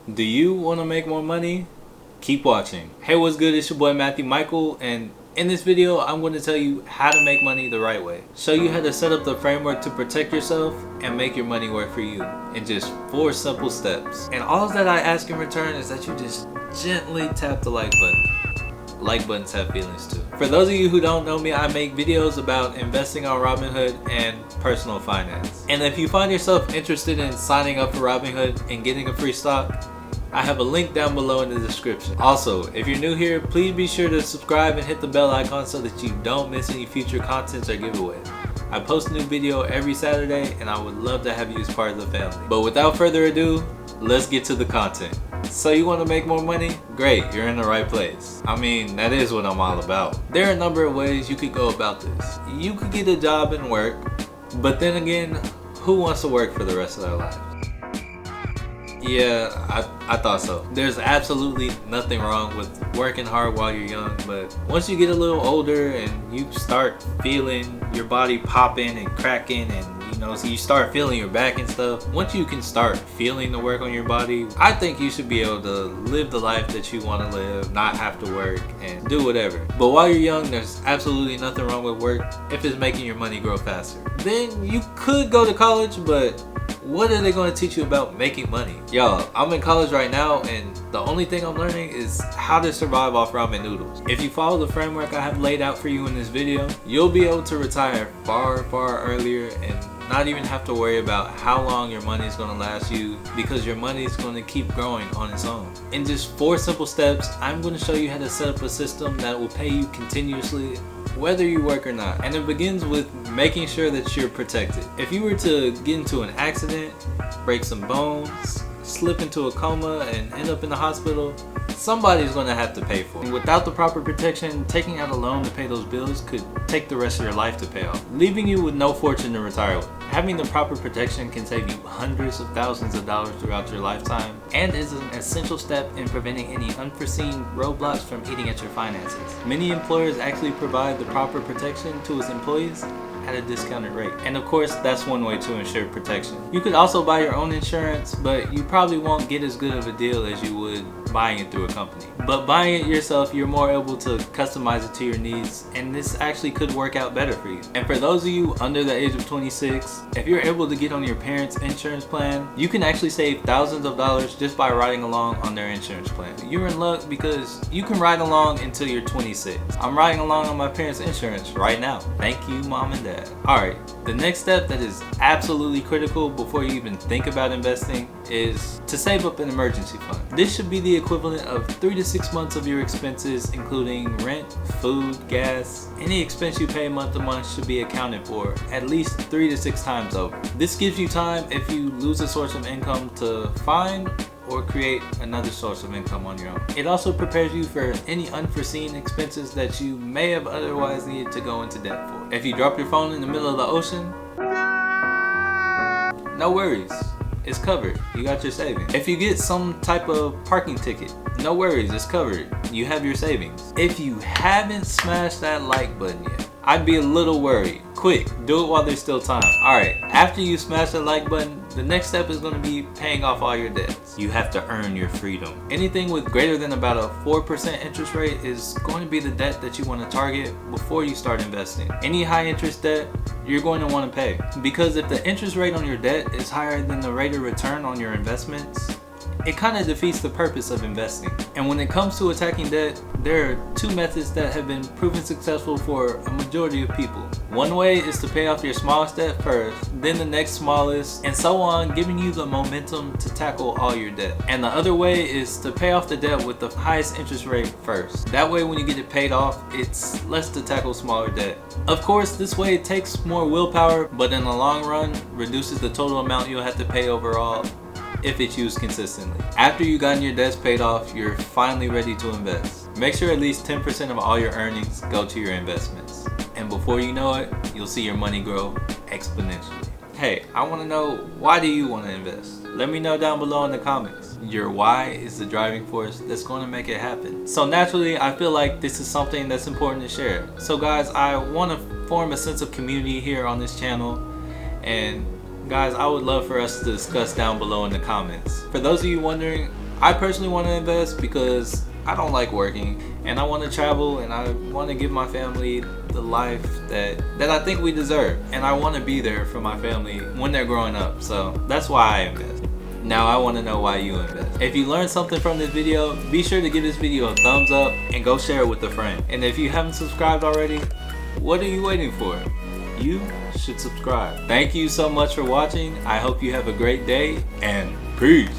Do you want to make more money? Keep watching. Hey, what's good? It's your boy Matthew Michael, and in this video I'm going to tell you how to make money the right way. Show you how to set up the framework to protect yourself and make your money work for you in just 4 simple steps. And all that I ask in return is that you just gently tap the like button. Like buttons have feelings too. For those of you who don't know me, I make videos about investing on Robinhood and personal finance. And if you find yourself interested in signing up for Robinhood and getting a free stock, I have a link down below in the description. Also, if you're new here, please be sure to subscribe and hit the bell icon so that you don't miss any future contents or giveaways. I post a new video every Saturday and I would love to have you as part of the family. But without further ado, let's get to the content. So you want to make more money? Great, you're in the right place. I mean, that is what I'm all about. There are a number of ways you could go about this. You could get a job and work, but then again, who wants to work for the rest of their life? Yeah, I thought so. There's absolutely nothing wrong with working hard while you're young, but once you get a little older and you start feeling your body popping and cracking and so you start feeling your back and stuff, once you can start feeling the work on your body, I think you should be able to live the life that you want to live, not have to work and do whatever. But while you're young, there's absolutely nothing wrong with work if it's making your money grow faster. Then you could go to college, but what are they going to teach you about making money? Y'all, I'm in college right now and the only thing I'm learning is how to survive off ramen noodles. If you follow the framework I have laid out for you in this video, you'll be able to retire far earlier and not even have to worry about how long your money is going to last you, because your money is going to keep growing on its own. In just 4 simple steps, I'm going to show you how to set up a system that will pay you continuously whether you work or not. And it begins with making sure that you're protected. If you were to get into an accident, break some bones, slip into a coma and end up in the hospital, somebody's going to have to pay for it. Without the proper protection, taking out a loan to pay those bills could take the rest of your life to pay off, leaving you with no fortune to retire with. Having the proper protection can save you hundreds of thousands of dollars throughout your lifetime and is an essential step in preventing any unforeseen roadblocks from eating at your finances. Many employers actually provide the proper protection to its employees at a discounted rate. And of course, that's one way to ensure protection. You could also buy your own insurance, but you probably won't get as good of a deal as you would buying it through a company. But buying it yourself, you're more able to customize it to your needs, and this actually could work out better for you. And for those of you under the age of 26, if you're able to get on your parents' insurance plan, you can actually save thousands of dollars just by riding along on their insurance plan. You're in luck because you can ride along until you're 26. I'm riding along on my parents' insurance right now. Thank you, mom and dad. Alright, the next step that is absolutely critical before you even think about investing is to save up an emergency fund. This should be the equivalent of 3 to 6 months of your expenses, including rent, food, gas. Any expense you pay month to month should be accounted for at least 3 to 6 times over. This gives you time if you lose a source of income to find or create another source of income on your own. It also prepares you for any unforeseen expenses that you may have otherwise needed to go into debt for. If you drop your phone in the middle of the ocean, no worries, it's covered. You got your savings. If you get some type of parking ticket, no worries, it's covered. You have your savings. If you haven't smashed that like button yet, I'd be a little worried. Quick, do it while there's still time. Alright, after you smash the like button, the next step is going to be paying off all your debts. You have to earn your freedom. Anything with greater than about a 4% interest rate is going to be the debt that you want to target before you start investing. Any high interest debt, you're going to want to pay. Because if the interest rate on your debt is higher than the rate of return on your investments, it kind of defeats the purpose of investing. And when it comes to attacking debt, there are 2 methods that have been proven successful for a majority of people. One way is to pay off your smallest debt first, then the next smallest, and so on, giving you the momentum to tackle all your debt. And the other way is to pay off the debt with the highest interest rate first. That way when you get it paid off, it's less to tackle smaller debt. Of course, this way it takes more willpower, but in the long run, reduces the total amount you'll have to pay overall if it's used consistently. After you've gotten your debts paid off, you're finally ready to invest. Make sure at least 10% of all your earnings go to your investments. And before you know it, you'll see your money grow exponentially. Hey, I want to know, why do you want to invest? Let me know down below in the comments. Your why is the driving force that's going to make it happen. So naturally, I feel like this is something that's important to share. So guys, I want to form a sense of community here on this channel, and guys, I would love for us to discuss down below in the comments. For those of you wondering, I personally want to invest because I don't like working, and I want to travel, and I want to give my family the life that I think we deserve, and I want to be there for my family when they're growing up. So that's why I invest. Now I want to know why you invest. If you learned something from this video, be sure to give this video a thumbs up and go share it with a friend. And if you haven't subscribed already, what are you waiting for? You should subscribe. Thank you so much for watching. I hope you have a great day, and peace.